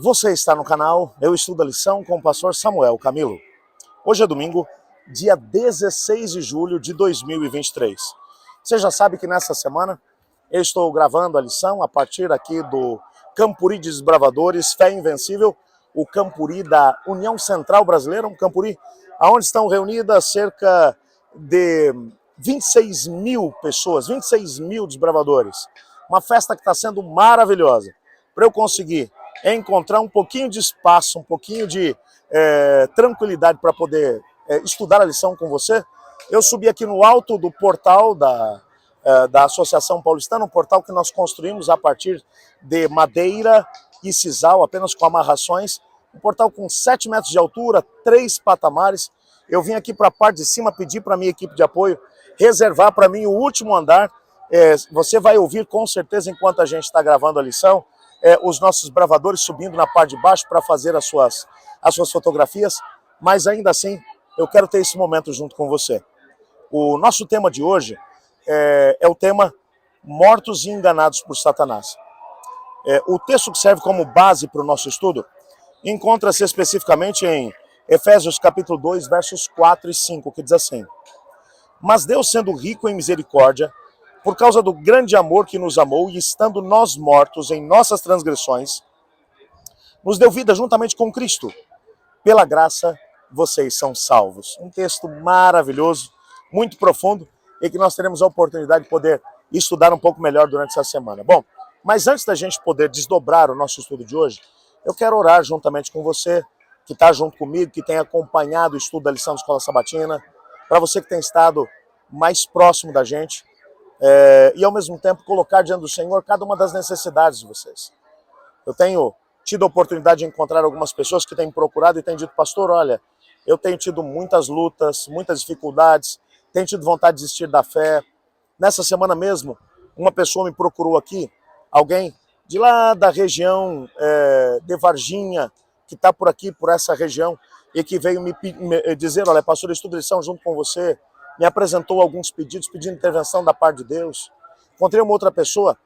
Você está no canal Eu Estudo a Lição com o pastor Samuel Camilo. Hoje é domingo, dia 16 de julho de 2023. Você já sabe que nessa semana eu estou gravando a lição a partir aqui do Campuri de Desbravadores, Fé Invencível, o Campuri da União Central Brasileira, um Campuri onde estão reunidas cerca de 26 mil pessoas, 26 mil desbravadores. Uma festa que está sendo maravilhosa. Para eu conseguir encontrar um pouquinho de espaço, um pouquinho de tranquilidade para poder estudar a lição com você, eu subi aqui no alto do portal da Associação Paulistana, um portal que nós construímos a partir de madeira e sisal, apenas com amarrações, um portal com 7 metros de altura, 3 patamares. Eu vim aqui para a parte de cima pedir para a minha equipe de apoio reservar para mim o último andar. Você vai ouvir com certeza enquanto a gente está gravando a lição, os nossos bravadores subindo na parte de baixo para fazer as suas fotografias, mas ainda assim eu quero ter esse momento junto com você. O nosso tema de hoje é o tema Mortos e Enganados por Satanás. O texto que serve como base para o nosso estudo encontra-se especificamente em Efésios capítulo 2, versos 4 e 5, que diz assim: Mas Deus, sendo rico em misericórdia, por causa do grande amor que nos amou, e estando nós mortos em nossas transgressões, nos deu vida juntamente com Cristo. Pela graça, vocês são salvos. Um texto maravilhoso, muito profundo, e que nós teremos a oportunidade de poder estudar um pouco melhor durante essa semana. Bom, mas antes da gente poder desdobrar o nosso estudo de hoje, eu quero orar juntamente com você, que está junto comigo, que tem acompanhado o estudo da lição de Escola Sabatina, para você que tem estado mais próximo da gente, e ao mesmo tempo colocar diante do Senhor cada uma das necessidades de vocês. Eu tenho tido a oportunidade de encontrar algumas pessoas que têm procurado e têm dito: pastor, olha, eu tenho tido muitas lutas, muitas dificuldades, tenho tido vontade de desistir da fé. Nessa semana mesmo, uma pessoa me procurou aqui, alguém de lá da região de Varginha, que está por aqui, por essa região, e que veio me dizer: olha, pastor, eu estudo lição junto com você, me apresentou alguns pedidos, pedindo intervenção da parte de Deus. Encontrei uma outra pessoa,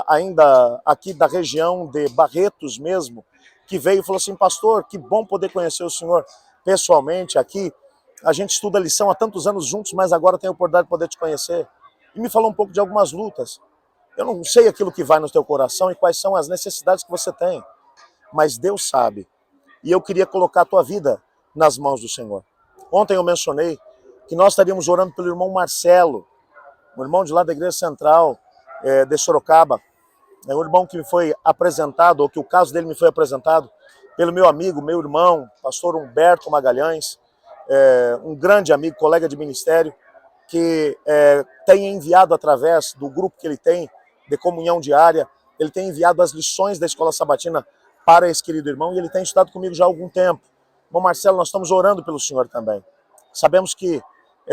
ainda aqui da região de Barretos mesmo, que veio e falou assim: pastor, que bom poder conhecer o senhor pessoalmente aqui. A gente estuda a lição há tantos anos juntos, mas agora tenho a oportunidade de poder te conhecer. E me falou um pouco de algumas lutas. Eu não sei aquilo que vai no teu coração e quais são as necessidades que você tem, mas Deus sabe. E eu queria colocar a tua vida nas mãos do Senhor. Ontem eu mencionei que nós estaríamos orando pelo irmão Marcelo, um irmão de lá da Igreja Central de Sorocaba. É um irmão que me foi apresentado, ou que o caso dele me foi apresentado pelo meu amigo, meu irmão, pastor Humberto Magalhães, um grande amigo, colega de ministério, que tem enviado através do grupo que ele tem de comunhão diária, ele tem enviado as lições da Escola Sabatina para esse querido irmão, e ele tem estudado comigo já há algum tempo. Bom, Marcelo, nós estamos orando pelo senhor também. Sabemos que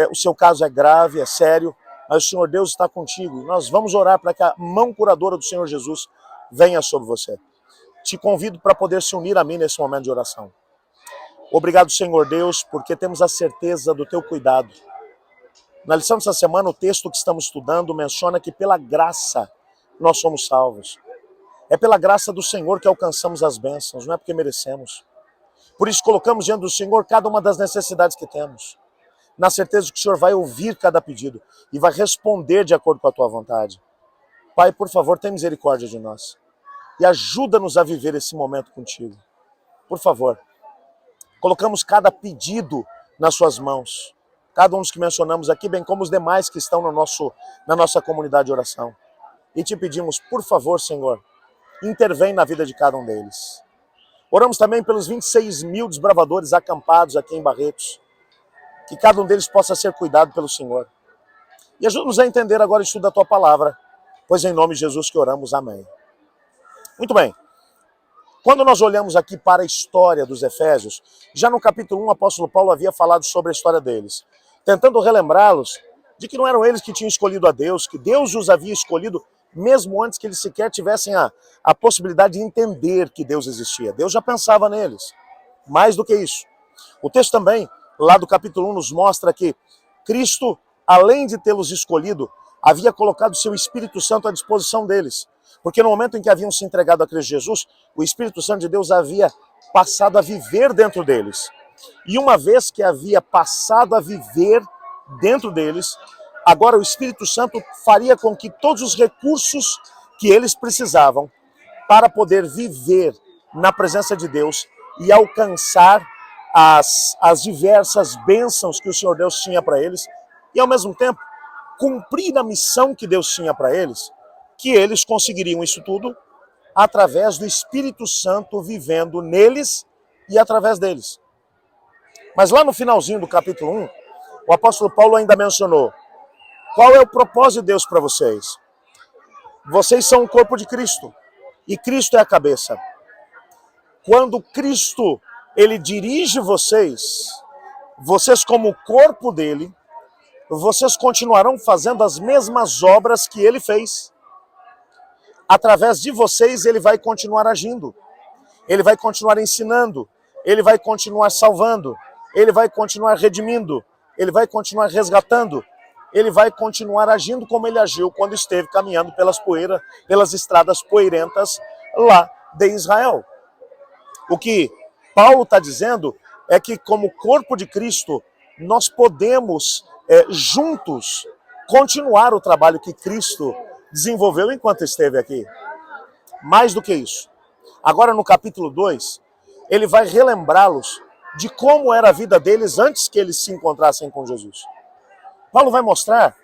o seu caso é grave, é sério, mas o Senhor Deus está contigo. E nós vamos orar para que a mão curadora do Senhor Jesus venha sobre você. Te convido para poder se unir a mim nesse momento de oração. Obrigado, Senhor Deus, porque temos a certeza do teu cuidado. Na lição dessa semana, o texto que estamos estudando menciona que pela graça nós somos salvos. É pela graça do Senhor que alcançamos as bênçãos, não é porque merecemos. Por isso colocamos diante do Senhor cada uma das necessidades que temos, na certeza que o Senhor vai ouvir cada pedido e vai responder de acordo com a tua vontade. Pai, por favor, tenha misericórdia de nós e ajuda-nos a viver esse momento contigo. Por favor, colocamos cada pedido nas suas mãos, cada um dos que mencionamos aqui, bem como os demais que estão na nossa comunidade de oração. E te pedimos, por favor, Senhor, intervém na vida de cada um deles. Oramos também pelos 26 mil desbravadores acampados aqui em Barretos, que cada um deles possa ser cuidado pelo Senhor. E ajuda-nos a entender agora o estudo da tua palavra, pois em nome de Jesus que oramos, amém. Muito bem. Quando nós olhamos aqui para a história dos Efésios, já no capítulo 1, o apóstolo Paulo havia falado sobre a história deles, tentando relembrá-los de que não eram eles que tinham escolhido a Deus, que Deus os havia escolhido mesmo antes que eles sequer tivessem a possibilidade de entender que Deus existia. Deus já pensava neles. Mais do que isso. O texto também, lá do capítulo 1, nos mostra que Cristo, além de tê-los escolhido, havia colocado o seu Espírito Santo à disposição deles. Porque no momento em que haviam se entregado a Cristo Jesus, o Espírito Santo de Deus havia passado a viver dentro deles. E uma vez que havia passado a viver dentro deles, agora o Espírito Santo faria com que todos os recursos que eles precisavam para poder viver na presença de Deus e alcançar as diversas bênçãos que o Senhor Deus tinha para eles, e ao mesmo tempo cumprir a missão que Deus tinha para eles, que eles conseguiriam isso tudo através do Espírito Santo vivendo neles e através deles. Mas lá no finalzinho do capítulo 1, o apóstolo Paulo ainda mencionou: qual é o propósito de Deus para vocês? Vocês são o corpo de Cristo e Cristo é a cabeça. Quando Cristo ele dirige vocês, vocês como o corpo dele, vocês continuarão fazendo as mesmas obras que ele fez. Através de vocês ele vai continuar agindo, ele vai continuar ensinando, ele vai continuar salvando, ele vai continuar redimindo, ele vai continuar resgatando, ele vai continuar agindo como ele agiu quando esteve caminhando pelas estradas poeirentas lá de Israel. O que Paulo está dizendo é que como corpo de Cristo, nós podemos juntos continuar o trabalho que Cristo desenvolveu enquanto esteve aqui. Mais do que isso. Agora no capítulo 2, ele vai relembrá-los de como era a vida deles antes que eles se encontrassem com Jesus. Paulo vai mostrar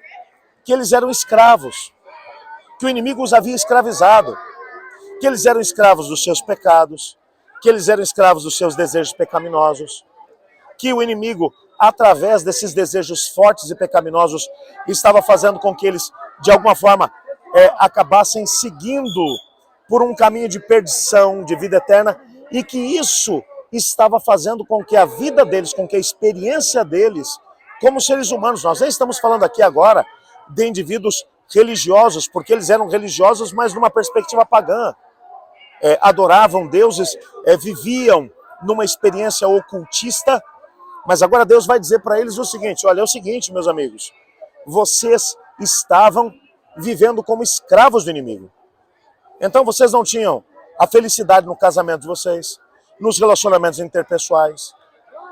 que eles eram escravos, que o inimigo os havia escravizado, que eles eram escravos dos seus pecados, que eles eram escravos dos seus desejos pecaminosos, que o inimigo, através desses desejos fortes e pecaminosos, estava fazendo com que eles, de alguma forma, acabassem seguindo por um caminho de perdição, de vida eterna, e que isso estava fazendo com que a vida deles, com que a experiência deles, como seres humanos, nós nem estamos falando aqui agora de indivíduos religiosos, porque eles eram religiosos, mas numa perspectiva pagã. Adoravam deuses, viviam numa experiência ocultista, mas agora Deus vai dizer para eles o seguinte: olha, é o seguinte, meus amigos, vocês estavam vivendo como escravos do inimigo. Então vocês não tinham a felicidade no casamento de vocês, nos relacionamentos interpessoais.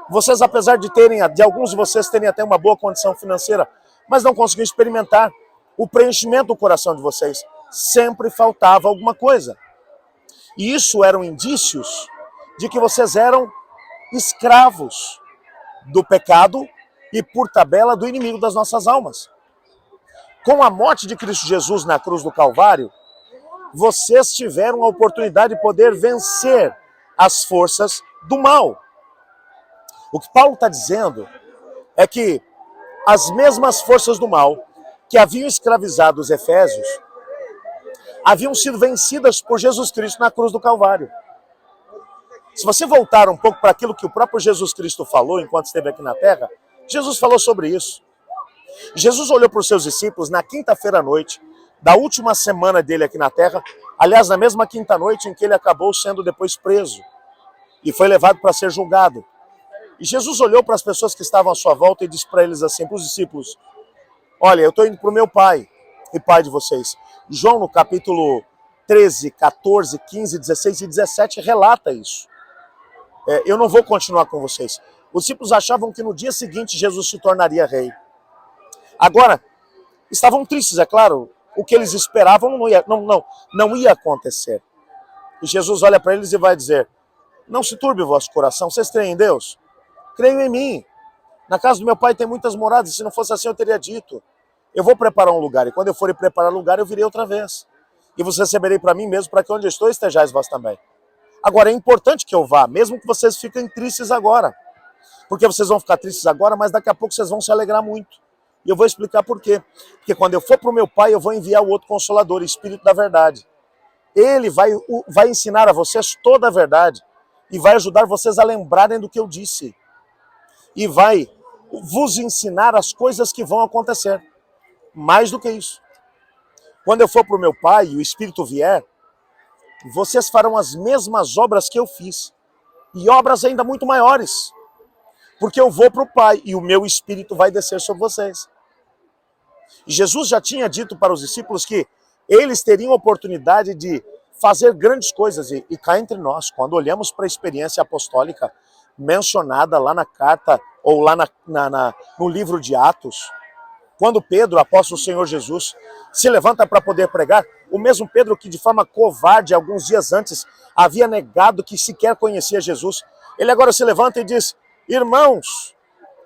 Vocês, apesar de alguns de vocês terem até uma boa condição financeira, mas não conseguiam experimentar o preenchimento do coração de vocês. Sempre faltava alguma coisa. E isso eram indícios de que vocês eram escravos do pecado e, por tabela, do inimigo das nossas almas. Com a morte de Cristo Jesus na cruz do Calvário, vocês tiveram a oportunidade de poder vencer as forças do mal. O que Paulo está dizendo é que as mesmas forças do mal que haviam escravizado os efésios haviam sido vencidas por Jesus Cristo na cruz do Calvário. Se você voltar um pouco para aquilo que o próprio Jesus Cristo falou enquanto esteve aqui na terra, Jesus falou sobre isso. Jesus olhou para os seus discípulos na quinta-feira à noite, da última semana dele aqui na terra, aliás, na mesma quinta-noite em que ele acabou sendo depois preso e foi levado para ser julgado. E Jesus olhou para as pessoas que estavam à sua volta e disse para eles assim, para os discípulos: olha, eu estou indo para o meu Pai e Pai de vocês. João, no capítulo 13, 14, 15, 16 e 17, relata isso. Eu não vou continuar com vocês. Os discípulos achavam que no dia seguinte Jesus se tornaria rei. Agora, estavam tristes, é claro. O que eles esperavam não ia acontecer. E Jesus olha para eles e vai dizer: não se turbe o vosso coração, vocês creem em Deus? Creio em mim. Na casa do meu pai tem muitas moradas, se não fosse assim eu teria dito. Eu vou preparar um lugar, e quando eu for preparar um lugar eu virei outra vez. E vos receberei para mim mesmo, para que onde eu estou estejais vós também. Agora é importante que eu vá, mesmo que vocês fiquem tristes agora. Porque vocês vão ficar tristes agora, mas daqui a pouco vocês vão se alegrar muito. E eu vou explicar por quê. Porque quando eu for para o meu Pai, eu vou enviar o outro Consolador, o Espírito da Verdade. Ele vai ensinar a vocês toda a verdade e vai ajudar vocês a lembrarem do que eu disse. E vai vos ensinar as coisas que vão acontecer. Mais do que isso. Quando eu for para o meu Pai e o Espírito vier, vocês farão as mesmas obras que eu fiz. E obras ainda muito maiores. Porque eu vou para o Pai e o meu Espírito vai descer sobre vocês. E Jesus já tinha dito para os discípulos que eles teriam oportunidade de fazer grandes coisas. E cá entre nós, quando olhamos para a experiência apostólica mencionada lá na carta, ou lá no livro de Atos, quando Pedro, apóstolo do Senhor Jesus, se levanta para poder pregar, o mesmo Pedro que de forma covarde, alguns dias antes, havia negado que sequer conhecia Jesus, ele agora se levanta e diz: irmãos,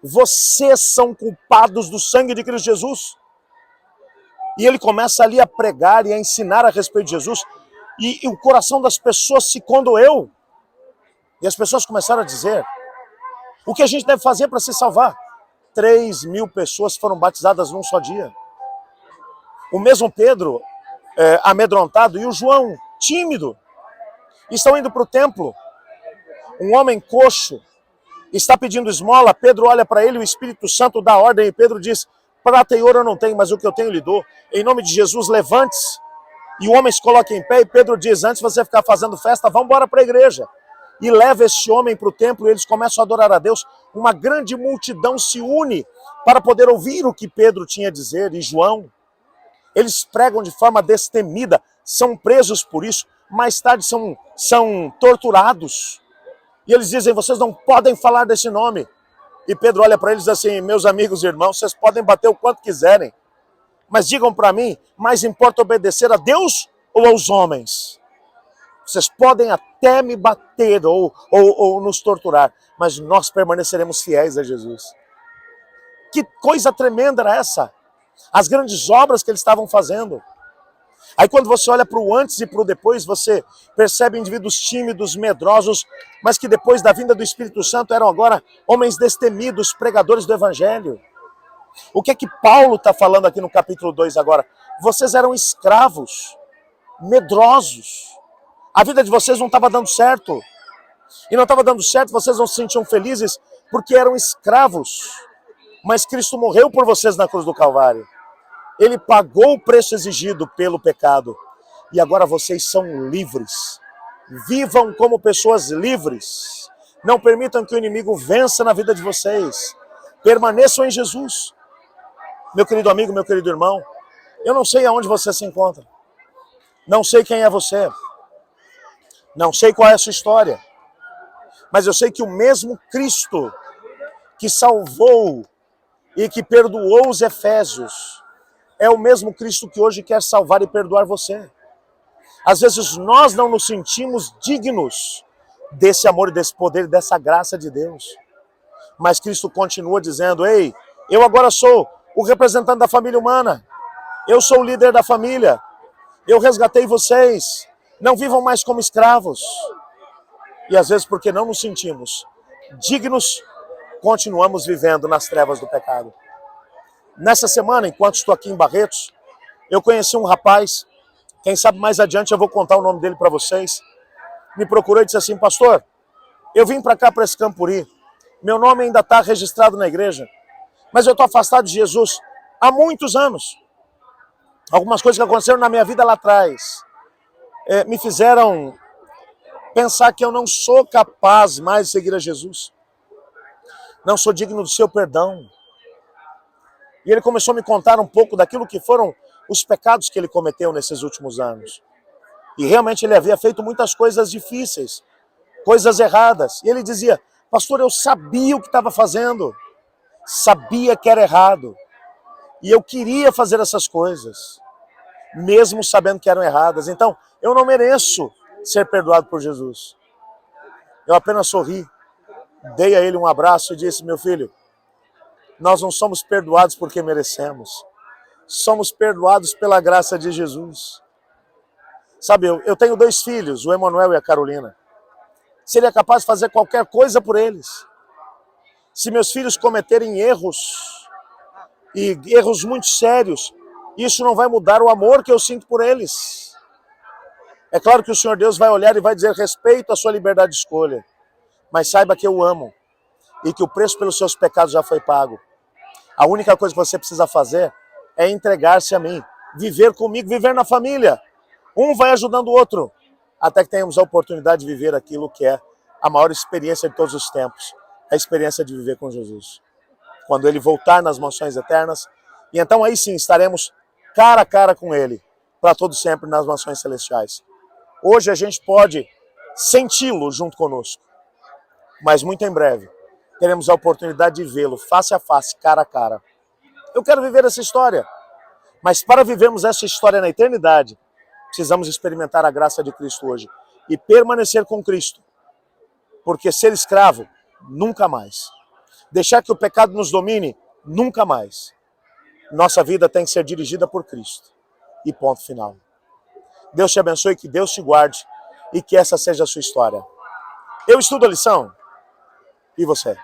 vocês são culpados do sangue de Cristo Jesus. E ele começa ali a pregar e a ensinar a respeito de Jesus, e o coração das pessoas se condoeu. E as pessoas começaram a dizer: o que a gente deve fazer para se salvar? 3.000 pessoas foram batizadas num só dia. O mesmo Pedro, amedrontado, e o João, tímido, estão indo para o templo. Um homem coxo está pedindo esmola. Pedro olha para ele, o Espírito Santo dá ordem, e Pedro diz: prata e ouro eu não tenho, mas o que eu tenho lhe dou. Em nome de Jesus, levante-se. E o homem se coloca em pé, e Pedro diz: antes de você ficar fazendo festa, vamos embora para a igreja. E leva este homem para o templo, e eles começam a adorar a Deus. Uma grande multidão se une para poder ouvir o que Pedro tinha a dizer, e João. Eles pregam de forma destemida, são presos por isso, mais tarde são torturados. E eles dizem: vocês não podem falar desse nome. E Pedro olha para eles assim: meus amigos e irmãos, vocês podem bater o quanto quiserem, mas digam para mim, mais importa obedecer a Deus ou aos homens? Vocês podem até me bater ou nos torturar, mas nós permaneceremos fiéis a Jesus. Que coisa tremenda era essa? As grandes obras que eles estavam fazendo. Aí quando você olha para o antes e para o depois, você percebe indivíduos tímidos, medrosos, mas que depois da vinda do Espírito Santo eram agora homens destemidos, pregadores do Evangelho. O que é que Paulo está falando aqui no capítulo 2 agora? Vocês eram escravos, medrosos. A vida de vocês não estava dando certo. E não estava dando certo, vocês não se sentiam felizes porque eram escravos. Mas Cristo morreu por vocês na cruz do Calvário. Ele pagou o preço exigido pelo pecado. E agora vocês são livres. Vivam como pessoas livres. Não permitam que o inimigo vença na vida de vocês. Permaneçam em Jesus. Meu querido amigo, meu querido irmão, eu não sei aonde você se encontra. Não sei quem é você. Não sei qual é a sua história. Mas eu sei que o mesmo Cristo que salvou e que perdoou os efésios é o mesmo Cristo que hoje quer salvar e perdoar você. Às vezes nós não nos sentimos dignos desse amor, desse poder, dessa graça de Deus. Mas Cristo continua dizendo: ei, eu agora sou o representante da família humana. Eu sou o líder da família. Eu resgatei vocês. Não vivam mais como escravos. E às vezes, porque não nos sentimos dignos, continuamos vivendo nas trevas do pecado. Nessa semana, enquanto estou aqui em Barretos, eu conheci um rapaz, quem sabe mais adiante eu vou contar o nome dele para vocês. Me procurou e disse assim: pastor, eu vim para cá, para esse Campuri, meu nome ainda está registrado na igreja, mas eu estou afastado de Jesus há muitos anos. Algumas coisas que aconteceram na minha vida lá atrás me fizeram pensar que eu não sou capaz mais de seguir a Jesus. Não sou digno do seu perdão. E ele começou a me contar um pouco daquilo que foram os pecados que ele cometeu nesses últimos anos. E realmente ele havia feito muitas coisas difíceis, coisas erradas. E ele dizia: pastor, eu sabia o que estava fazendo, sabia que era errado. E eu queria fazer essas coisas, mesmo sabendo que eram erradas. Então, eu não mereço ser perdoado por Jesus. Eu apenas sorri, dei a ele um abraço e disse: meu filho, nós não somos perdoados porque merecemos. Somos perdoados pela graça de Jesus. Sabe, eu tenho 2 filhos, o Emanuel e a Carolina. Seria capaz de fazer qualquer coisa por eles. Se meus filhos cometerem erros, e erros muito sérios, isso não vai mudar o amor que eu sinto por eles. É claro que o Senhor Deus vai olhar e vai dizer: respeito à sua liberdade de escolha, mas saiba que eu amo e que o preço pelos seus pecados já foi pago. A única coisa que você precisa fazer é entregar-se a mim, viver comigo, viver na família. Um vai ajudando o outro, até que tenhamos a oportunidade de viver aquilo que é a maior experiência de todos os tempos, a experiência de viver com Jesus. Quando ele voltar nas mansões eternas, E então aí sim estaremos cara a cara com Ele, para todo sempre nas mansões celestiais. Hoje a gente pode senti-lo junto conosco, mas muito em breve teremos a oportunidade de vê-lo face a face, cara a cara. Eu quero viver essa história, mas para vivermos essa história na eternidade, precisamos experimentar a graça de Cristo hoje e permanecer com Cristo, porque ser escravo, nunca mais. Deixar que o pecado nos domine, nunca mais. Nossa vida tem que ser dirigida por Cristo. E ponto final. Deus te abençoe, que Deus te guarde e que essa seja a sua história. Eu estudo a lição. E você?